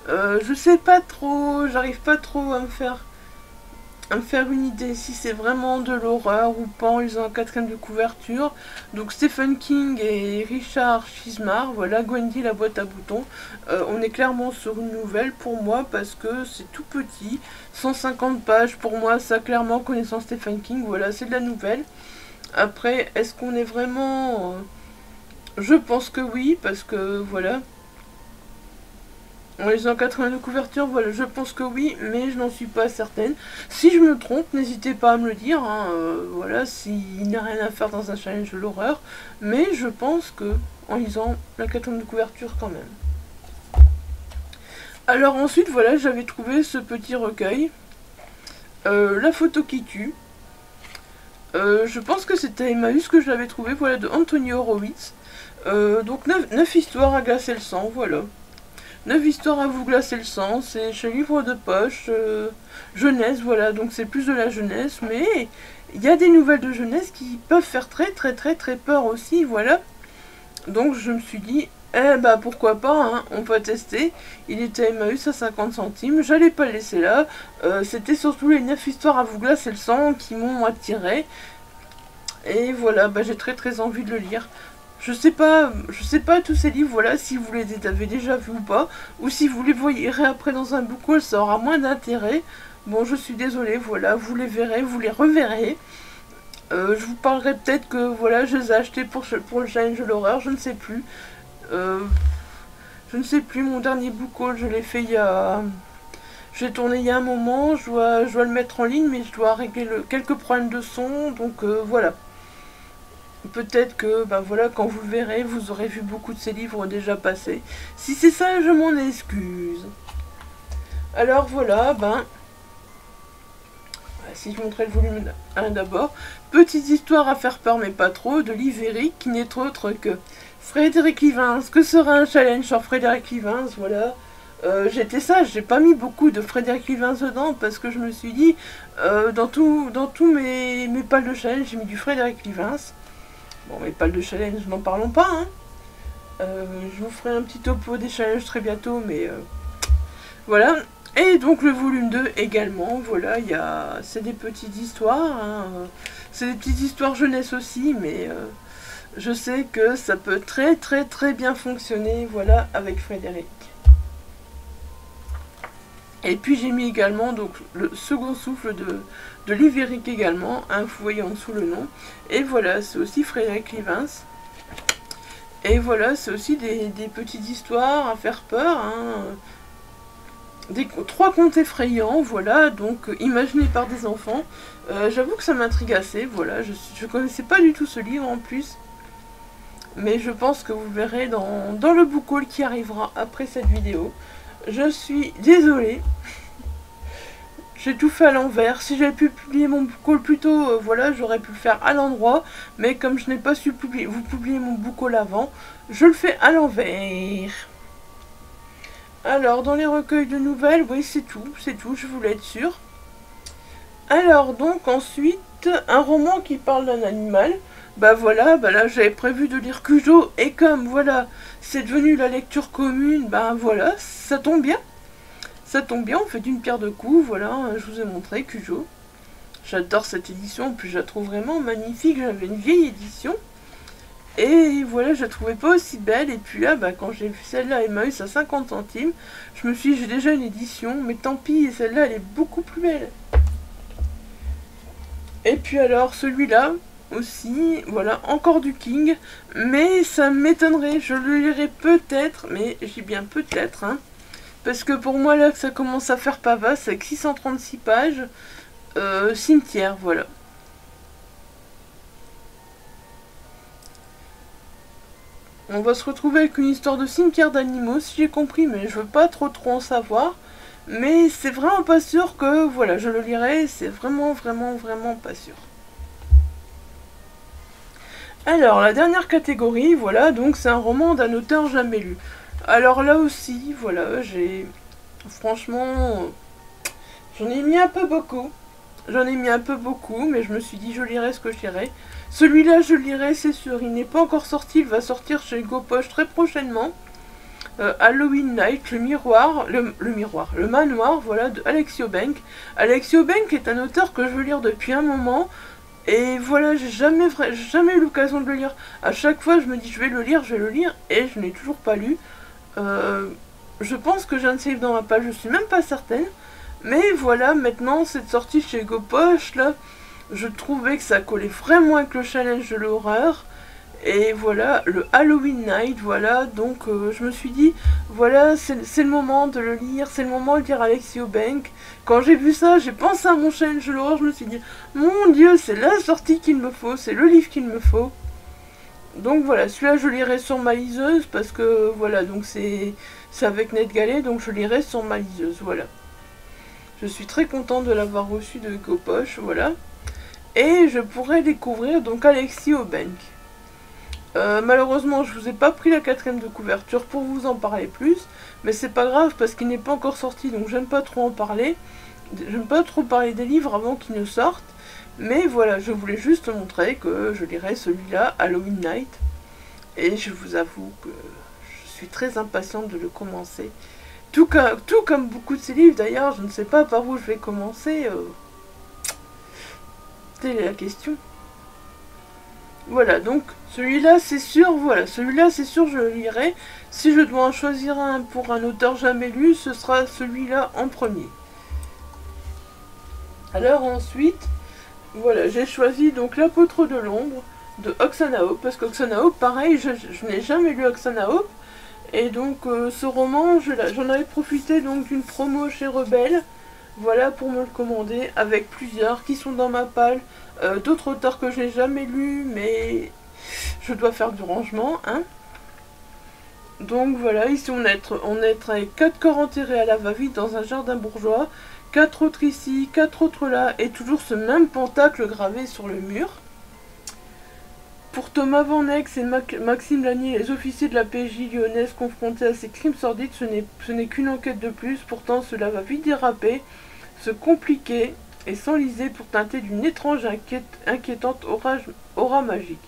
je sais pas trop, j'arrive pas trop à me faire une idée si c'est vraiment de l'horreur ou pas en lisant la quatrième de couverture. Donc Stephen King et Richard Chizmar, voilà, Gwendy la boîte à boutons. On est clairement sur une nouvelle pour moi parce que c'est tout petit, 150 pages pour moi, ça clairement, connaissant Stephen King, voilà, c'est de la nouvelle. Après, est-ce qu'on est vraiment... je pense que oui, parce que voilà... En lisant 80 de couverture, voilà, je pense que oui, mais je n'en suis pas certaine. Si je me trompe, n'hésitez pas à me le dire, hein, voilà, s'il n'y a rien à faire dans un challenge de l'horreur. Mais je pense que, en lisant la 80 de couverture quand même. Alors ensuite, voilà, j'avais trouvé ce petit recueil. La photo qui tue. Je pense que c'était Emmaüs que je l'avais trouvé, voilà, de Anthony Horowitz. Donc 9 histoires à glacer le sang, voilà. 9 histoires à vous glacer le sang, c'est chez Livre de Poche, jeunesse, voilà, donc c'est plus de la jeunesse, mais il y a des nouvelles de jeunesse qui peuvent faire très peur aussi, voilà. Donc je me suis dit, eh bah pourquoi pas, hein, on peut tester. Il était à Emmaüs à 50 centimes, j'allais pas le laisser là, c'était surtout les 9 histoires à vous glacer le sang qui m'ont attiré. Et voilà, bah j'ai très envie de le lire. Je sais pas tous ces livres, voilà, si vous les avez déjà vus ou pas, ou si vous les voyez après dans un book haul, ça aura moins d'intérêt. Bon, je suis désolée, voilà, vous les verrez, vous les reverrez. Je vous parlerai peut-être que, voilà, je les ai achetés pour le challenge de l'horreur, je ne sais plus. Je ne sais plus, mon dernier book haul, je l'ai fait il y a... Je l'ai tourné il y a un moment, je dois le mettre en ligne, mais je dois régler quelques problèmes de son, donc voilà. Peut-être que, ben voilà, quand vous le verrez, vous aurez vu beaucoup de ces livres déjà passés. Si c'est ça, je m'en excuse. Alors voilà, ben... Si je montrais le volume 1 d'abord. Petite histoire à faire peur, mais pas trop, de Liverick, qui n'est autre que Frédéric Livins. Que sera un challenge sur Frédéric Livins, voilà. J'étais sage, j'ai pas mis beaucoup de Frédéric Livins dedans, parce que je me suis dit, dans tous mes pales de challenge, j'ai mis du Frédéric Livins. Bon, mais pas de challenge, n'en parlons pas, hein. Je vous ferai un petit topo des challenges très bientôt, mais voilà. Et donc le volume 2 également, voilà, c'est des petites histoires, hein. C'est des petites histoires jeunesse aussi, mais je sais que ça peut très bien fonctionner, voilà, avec Frédéric. Et puis j'ai mis également donc le second souffle de Liverick également, hein, vous voyez en dessous le nom. Et voilà, c'est aussi Frédéric Livins. Et voilà, c'est aussi des petites histoires à faire peur, hein. 3 contes effrayants, voilà, donc imaginés par des enfants. J'avoue que ça m'intrigue assez, voilà, je connaissais pas du tout ce livre en plus. Mais je pense que vous verrez dans le book haul qui arrivera après cette vidéo. Je suis désolée. J'ai tout fait à l'envers. Si j'avais pu publier mon book haul plus tôt, voilà, j'aurais pu le faire à l'endroit. Mais comme je n'ai pas su vous publier mon book haul avant, je le fais à l'envers. Alors, dans les recueils de nouvelles, oui, c'est tout, je voulais être sûre. Alors, donc, ensuite, un roman qui parle d'un animal. Bah voilà, bah là, j'avais prévu de lire Cujo, et comme, voilà, c'est devenu la lecture commune, bah voilà, ça tombe bien. Ça tombe bien, on fait d'une pierre deux coups, voilà, je vous ai montré Cujo. J'adore cette édition, en plus, je la trouve vraiment magnifique, j'avais une vieille édition. Et voilà, je la trouvais pas aussi belle. Et puis là, bah, quand j'ai vu celle-là, Emmaüs à 50 centimes, je me suis dit, j'ai déjà une édition, mais tant pis, celle-là, elle est beaucoup plus belle. Et puis alors, celui-là aussi, voilà, encore du King, mais ça m'étonnerait, je le lirai peut-être, mais j'ai bien peut-être, hein, parce que pour moi, là, que ça commence à faire pavasse, avec 636 pages, cimetière, voilà. On va se retrouver avec une histoire de cimetière d'animaux, si j'ai compris, mais je veux pas trop en savoir. Mais c'est vraiment pas sûr que, voilà, je le lirai, c'est vraiment pas sûr. Alors, la dernière catégorie, voilà, donc c'est un roman d'un auteur jamais lu. Alors là aussi, voilà, franchement, j'en ai mis un peu beaucoup. Mais je me suis dit, je lirai ce que je lirai. Celui-là, je le lirai, c'est sûr. Il n'est pas encore sorti, il va sortir chez GoPoche très prochainement. Halloween Night, le manoir, voilà, de Alexio Bank. Alexio Bank est un auteur que je veux lire depuis un moment. Et voilà, j'ai jamais eu l'occasion de le lire. À chaque fois, je me dis, je vais le lire, et je n'ai toujours pas lu. Je pense que j'ai un save dans ma page, je suis même pas certaine. Mais voilà, maintenant, cette sortie chez GoPoche, là, je trouvais que ça collait vraiment avec le challenge de l'horreur. Et voilà, le Halloween Night, voilà, donc je me suis dit, voilà, c'est le moment de le lire, c'est le moment de lire Alexis Eubank. Quand j'ai vu ça, j'ai pensé à mon challenge de l'horreur, je me suis dit, mon Dieu, c'est la sortie qu'il me faut, c'est le livre qu'il me faut. Donc voilà, celui-là je lirai sur ma liseuse, parce que voilà, donc c'est avec NetGalley, donc je lirai sur ma liseuse, voilà. Je suis très contente de l'avoir reçu de Copoche, voilà. Et je pourrais découvrir donc Alexis Eubank. Malheureusement, je vous ai pas pris la 4ème de couverture pour vous en parler plus, mais c'est pas grave parce qu'il n'est pas encore sorti, donc j'aime pas trop en parler. J'aime pas trop parler des livres avant qu'ils ne sortent, mais voilà, je voulais juste montrer que je lirai celui-là, Halloween Night, et je vous avoue que je suis très impatiente de le commencer. Tout comme beaucoup de ces livres d'ailleurs, je ne sais pas par où je vais commencer. Telle est la question. Voilà, donc celui-là c'est sûr, voilà, celui-là c'est sûr je le lirai. Si je dois en choisir un pour un auteur jamais lu, ce sera celui-là en premier. Alors ensuite, voilà, j'ai choisi donc L'Apôtre de l'Ombre de Oksana Hope, parce qu'Oksana Hope, pareil, je n'ai jamais lu Oksana Hope, et donc ce roman, j'en avais profité donc d'une promo chez Rebelle, voilà, pour me le commander, avec plusieurs qui sont dans ma palle, d'autres auteurs que je n'ai jamais lus, mais je dois faire du rangement, hein. Donc voilà, ici on est avec 4 corps enterrés à la va-vite dans un jardin bourgeois, 4 autres ici, 4 autres là, et toujours ce même pentacle gravé sur le mur. Pour Thomas Van Ex et Maxime Lanier, les officiers de la PJ lyonnaise confrontés à ces crimes sordides, ce n'est qu'une enquête de plus, pourtant cela va vite déraper, se compliquer et s'enliser pour teinter d'une étrange inquiétante aura magique.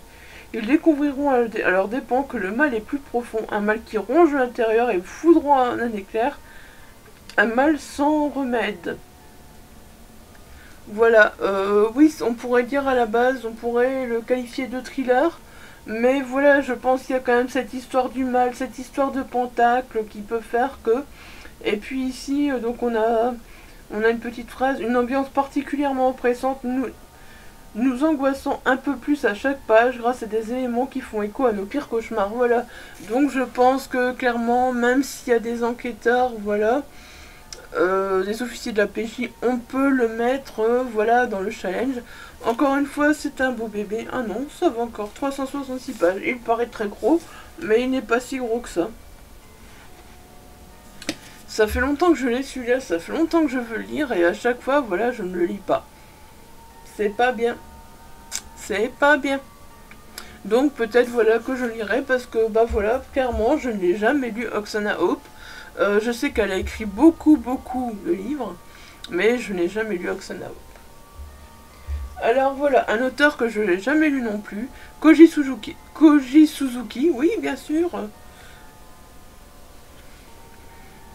Ils découvriront à leurs dépens que le mal est plus profond, un mal qui ronge l'intérieur et foudroie un éclair, un mal sans remède. Voilà, oui, on pourrait dire à la base, on pourrait le qualifier de thriller, mais voilà, je pense qu'il y a quand même cette histoire du mal, cette histoire de pentacle qui peut faire que... Et puis ici, donc on a une petite phrase, une ambiance particulièrement oppressante, nous angoissons un peu plus à chaque page grâce à des éléments qui font écho à nos pires cauchemars, voilà. Donc je pense que clairement, même s'il y a des enquêteurs, voilà... des officiers de la PJ, on peut le mettre voilà, dans le challenge. Encore une fois, c'est un beau bébé. Ah non, ça va encore, 366 pages. Il paraît très gros, mais il n'est pas si gros que ça. Ça fait longtemps que je l'ai celui-là, ça fait longtemps que je veux le lire, et à chaque fois, voilà, je ne le lis pas. C'est pas bien. C'est pas bien. Donc peut-être voilà que je lirai, parce que bah voilà, clairement, je ne l'ai jamais lu Oksana Hope. Je sais qu'elle a écrit beaucoup de livres, mais je n'ai jamais lu Oksana Hope. Alors voilà, un auteur que je n'ai jamais lu non plus, Koji Suzuki. Koji Suzuki, oui, bien sûr.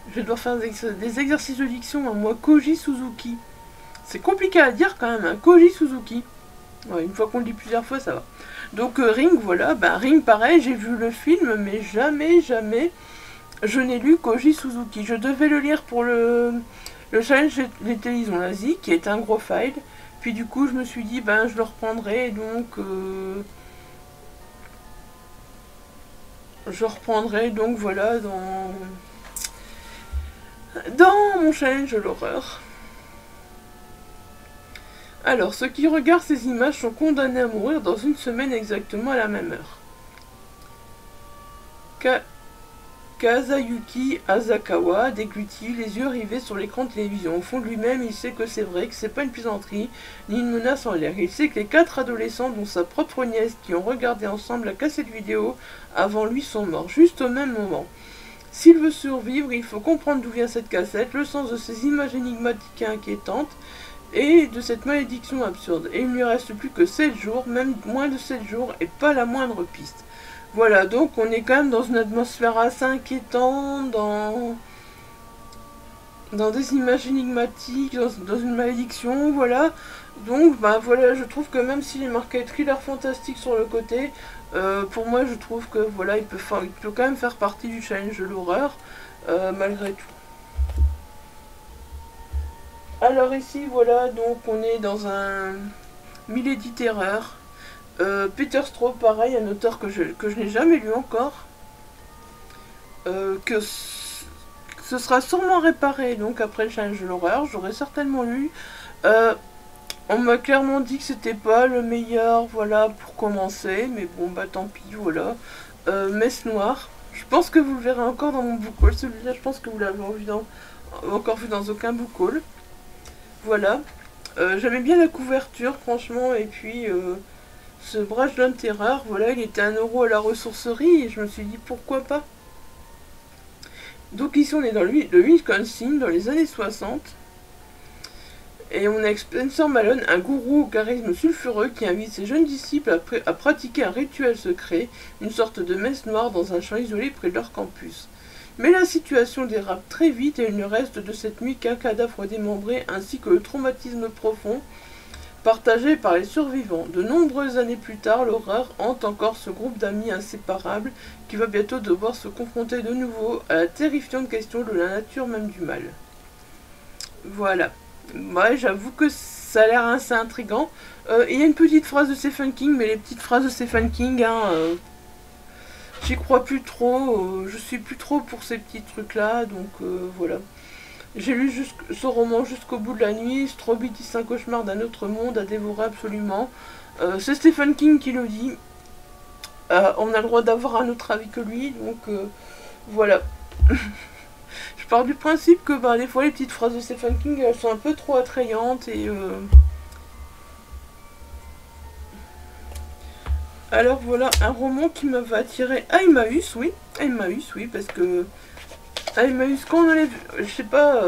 Je vais devoir faire des exercices de diction, hein, moi, Koji Suzuki. C'est compliqué à dire quand même, hein, Koji Suzuki. Ouais, une fois qu'on le dit plusieurs fois, ça va. Donc Ring, voilà, bah Ring, pareil, j'ai vu le film, mais jamais je n'ai lu Koji Suzuki. Je devais le lire pour le challenge des télévisions nazies, qui est un gros file. Puis du coup, je me suis dit, ben, je le reprendrai, donc... je reprendrai, donc, voilà, dans mon challenge de l'horreur. Alors, ceux qui regardent ces images sont condamnés à mourir dans une semaine exactement à la même heure. Kazuyuki Asakawa déglutit, les yeux rivés sur l'écran de télévision. Au fond de lui-même, il sait que c'est vrai, que c'est pas une plaisanterie, ni une menace en l'air. Il sait que les 4 adolescents, dont sa propre nièce, qui ont regardé ensemble la cassette vidéo avant lui, sont morts, juste au même moment. S'il veut survivre, il faut comprendre d'où vient cette cassette, le sens de ces images énigmatiques et inquiétantes, et de cette malédiction absurde. Et il ne lui reste plus que 7 jours, même moins de 7 jours, et pas la moindre piste. Voilà, donc on est quand même dans une atmosphère assez inquiétante, dans des images énigmatiques, dans une malédiction, voilà. Donc, bah voilà, je trouve que même s'il est marqué thriller fantastique sur le côté, pour moi je trouve que voilà, il peut quand même faire partie du challenge de l'horreur, malgré tout. Alors ici, voilà, donc on est dans un Milady Terreur. Peter Straub, pareil, un auteur que je n'ai jamais lu encore. Que ce sera sûrement réparé, donc après le challenge de l'horreur, j'aurais certainement lu. On m'a clairement dit que c'était pas le meilleur, voilà, pour commencer, mais bon, bah tant pis, voilà. Messe Noire, je pense que vous le verrez encore dans mon book haul, celui-là, je pense que vous l'avez encore vu dans aucun book haul. Voilà. J'aimais bien la couverture, franchement, et puis ce Brajlon Terreur, voilà, il était 1 € à la ressourcerie, et je me suis dit pourquoi pas. Donc ici on est dans le Wisconsin, dans les années 60. Et on a Spencer Malone, un gourou au charisme sulfureux qui invite ses jeunes disciples à pratiquer un rituel secret, une sorte de messe noire dans un champ isolé près de leur campus. Mais la situation dérape très vite et il ne reste de cette nuit qu'un cadavre démembré ainsi que le traumatisme profond partagé par les survivants. De nombreuses années plus tard, l'horreur hante encore ce groupe d'amis inséparables qui va bientôt devoir se confronter de nouveau à la terrifiante question de la nature même du mal. Voilà. Ouais, j'avoue que ça a l'air assez intriguant. Il y a une petite phrase de Stephen King, mais les petites phrases de Stephen King, j'y crois plus trop. Je suis plus trop pour ces petits trucs-là, donc voilà. J'ai lu ce roman jusqu'au bout de la nuit. Straub tisse un cauchemar d'un autre monde à dévorer absolument. C'est Stephen King qui le dit. On a le droit d'avoir un autre avis que lui, donc voilà. Je pars du principe que bah, des fois les petites phrases de Stephen King elles sont un peu trop attrayantes et alors voilà un roman qui m'avait attiré à Emmaüs, oui, parce que à Emmaüs quand on enlève, je sais pas,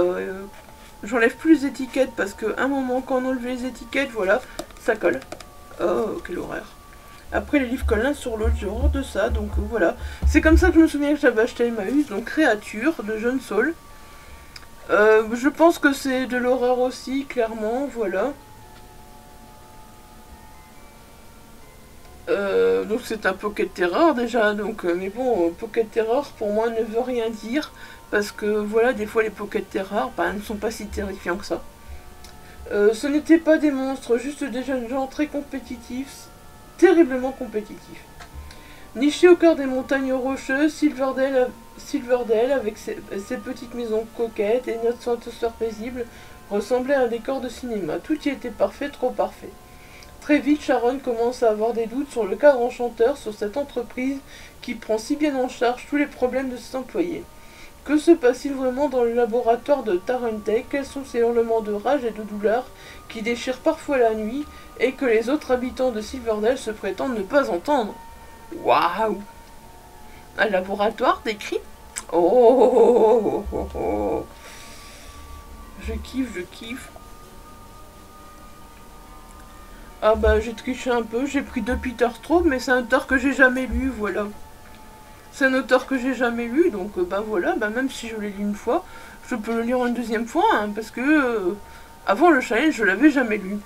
j'enlève plus les étiquettes parce qu'à un moment quand on enlève les étiquettes, voilà, ça colle. Oh, quelle horreur. Après les livres collent l'un sur l'autre, j'ai horreur de ça, donc voilà. C'est comme ça que je me souviens que j'avais acheté Emmaüs, donc Créature de John Saul. Je pense que c'est de l'horreur aussi, clairement, voilà. Donc c'est un Pocket Terror déjà, donc mais bon, Pocket Terror pour moi ne veut rien dire, parce que voilà, des fois les Pocket Terror bah, ne sont pas si terrifiants que ça. Ce n'étaient pas des monstres, juste des jeunes gens très compétitifs, terriblement compétitifs. Niché au cœur des montagnes rocheuses, Silverdale avec ses petites maisons coquettes et notre senteur paisible, ressemblait à un décor de cinéma. Tout y était parfait, trop parfait. Très vite, Sharon commence à avoir des doutes sur le cadre enchanteur, sur cette entreprise qui prend si bien en charge tous les problèmes de ses employés. Que se passe-t-il vraiment dans le laboratoire de Tarentech? Quels sont ces hurlements de rage et de douleur qui déchirent parfois la nuit et que les autres habitants de Silverdale se prétendent ne pas entendre? Waouh! Un laboratoire décrit? Oh, oh, oh, oh. Je kiffe. Ah bah j'ai triché un peu, j'ai pris 2 Peter Straub, mais c'est un auteur que j'ai jamais lu, voilà. C'est un auteur que j'ai jamais lu, donc bah voilà, bah même si je l'ai lu une fois, je peux le lire une deuxième fois, hein, parce que avant le challenge, je l'avais jamais lu.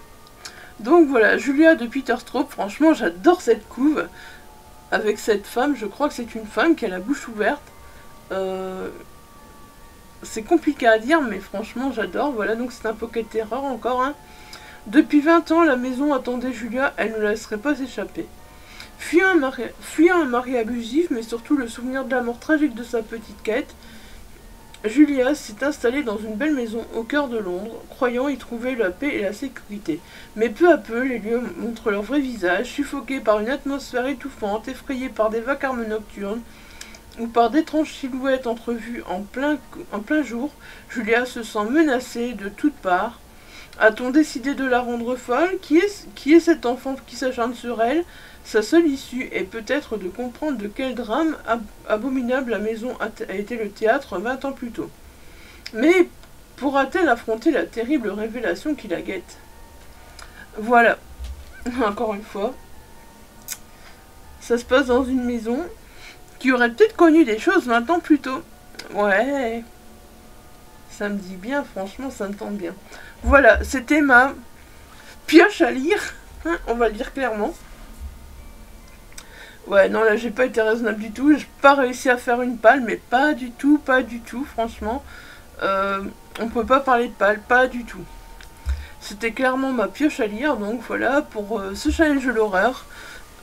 Donc voilà, Julia de Peter Straub, franchement j'adore cette couve. Avec cette femme, je crois que c'est une femme qui a la bouche ouverte. C'est compliqué à dire, mais franchement j'adore. Voilà, donc c'est un Pocket Terror encore, hein. Depuis 20 ans, la maison attendait Julia, elle ne la laisserait pas s'échapper. Fuyant un mari abusif, mais surtout le souvenir de la mort tragique de sa petite quête, Julia s'est installée dans une belle maison au cœur de Londres, croyant y trouver la paix et la sécurité. Mais peu à peu, les lieux montrent leur vrai visage, suffoqués par une atmosphère étouffante, effrayés par des vacarmes nocturnes, ou par d'étranges silhouettes entrevues en plein jour. Julia se sent menacée de toutes parts. A-t-on décidé de la rendre folle? Qui est cet enfant qui s'acharne sur elle? Sa seule issue est peut-être de comprendre de quel drame abominable la maison a été le théâtre 20 ans plus tôt. Mais pourra-t-elle affronter la terrible révélation qui la guette? Voilà, encore une fois. Ça se passe dans une maison qui aurait peut-être connu des choses 20 ans plus tôt. Ouais, ça me dit bien, franchement, ça me tente bien. Voilà, c'était ma pioche à lire, hein, on va le dire clairement. Ouais, non, là, j'ai pas été raisonnable du tout. J'ai pas réussi à faire une palle, mais pas du tout, franchement. On peut pas parler de palle, pas du tout. c'était clairement ma pioche à lire, donc voilà pour ce challenge de l'horreur.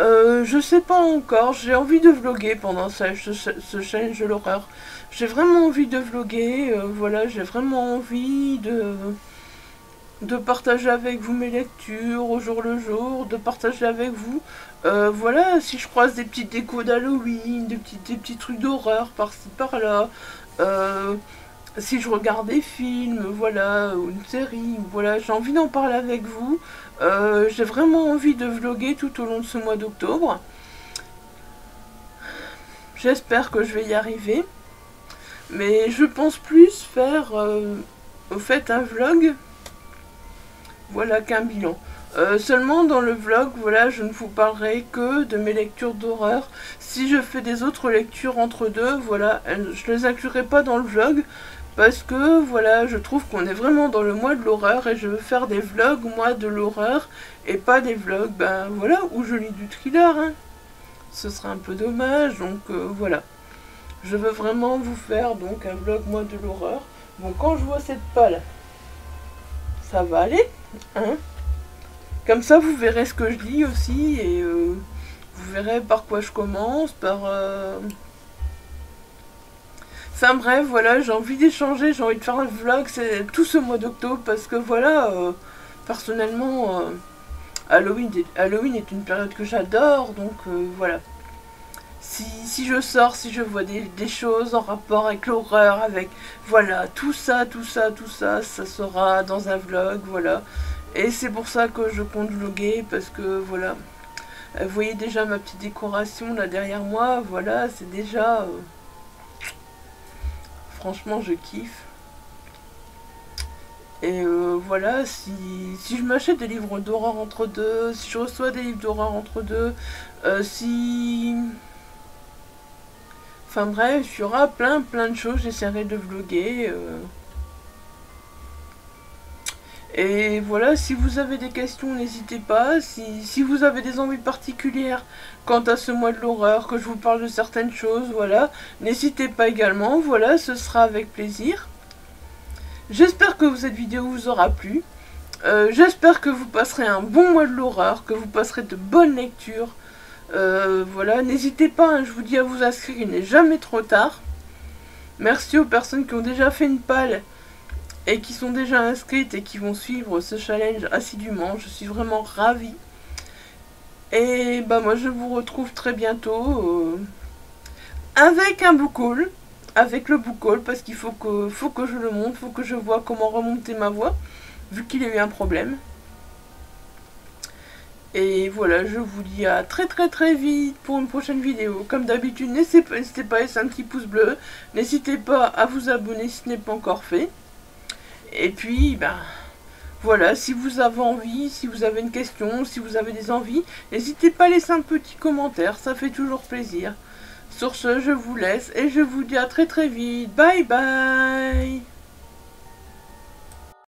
Je sais pas encore, j'ai envie de vlogger pendant ce challenge de l'horreur. J'ai vraiment envie de vlogger, voilà, j'ai vraiment envie de partager avec vous mes lectures au jour le jour, de partager avec vous, voilà, si je croise des petites décos d'Halloween, des petits trucs d'horreur par-ci par-là, si je regarde des films, voilà, ou une série, voilà, j'ai envie d'en parler avec vous. J'ai vraiment envie de vlogger tout au long de ce mois d'octobre. J'espère que je vais y arriver. Mais je pense plus faire au fait un vlog, voilà, qu'un bilan. Seulement dans le vlog, voilà, je ne vous parlerai que de mes lectures d'horreur. Si je fais des autres lectures entre deux, voilà, je ne les inclurai pas dans le vlog. Parce que, voilà, je trouve qu'on est vraiment dans le mois de l'horreur et je veux faire des vlogs, moi, de l'horreur, et pas des vlogs, ben voilà, où je lis du thriller, hein. Ce serait un peu dommage, donc voilà. Je veux vraiment vous faire, donc, un vlog, moi, de l'horreur. Bon, quand je vois cette palle, ça va aller, hein. Comme ça, vous verrez ce que je lis aussi, et vous verrez par quoi je commence, par... Enfin bref, voilà, j'ai envie d'échanger, j'ai envie de faire un vlog, c'est tout ce mois d'octobre, parce que voilà, personnellement, Halloween est une période que j'adore, donc voilà. Si je sors, si je vois des choses en rapport avec l'horreur, avec, voilà, tout ça, ça sera dans un vlog, voilà. Et c'est pour ça que je compte vlogger, parce que voilà, vous voyez déjà ma petite décoration là derrière moi, voilà, c'est déjà... franchement, je kiffe. Et voilà, si je m'achète des livres d'horreur entre deux, si je reçois des livres d'horreur entre deux, si... Enfin bref, il y aura plein de choses, j'essaierai de vlogger. Et voilà, si vous avez des questions, n'hésitez pas. Si vous avez des envies particulières quant à ce mois de l'horreur, que je vous parle de certaines choses, voilà, n'hésitez pas également. Voilà, ce sera avec plaisir. J'espère que cette vidéo vous aura plu. J'espère que vous passerez un bon mois de l'horreur, que vous passerez de bonnes lectures. Voilà, n'hésitez pas, hein, je vous dis à vous inscrire, il n'est jamais trop tard. Merci aux personnes qui ont déjà fait une palle et qui sont déjà inscrites et qui vont suivre ce challenge assidûment. Je suis vraiment ravie. Et bah moi je vous retrouve très bientôt avec un book haul. Avec le book haul, parce qu'il faut que je le monte, faut que je vois comment remonter ma voix, vu qu'il y a eu un problème. Et voilà, je vous dis à très vite pour une prochaine vidéo. Comme d'habitude, n'hésitez pas à laisser un petit pouce bleu. N'hésitez pas à vous abonner si ce n'est pas encore fait. Et puis, ben, voilà, si vous avez envie, si vous avez une question, si vous avez des envies, n'hésitez pas à laisser un petit commentaire, ça fait toujours plaisir. Sur ce, je vous laisse et je vous dis à très vite. Bye bye!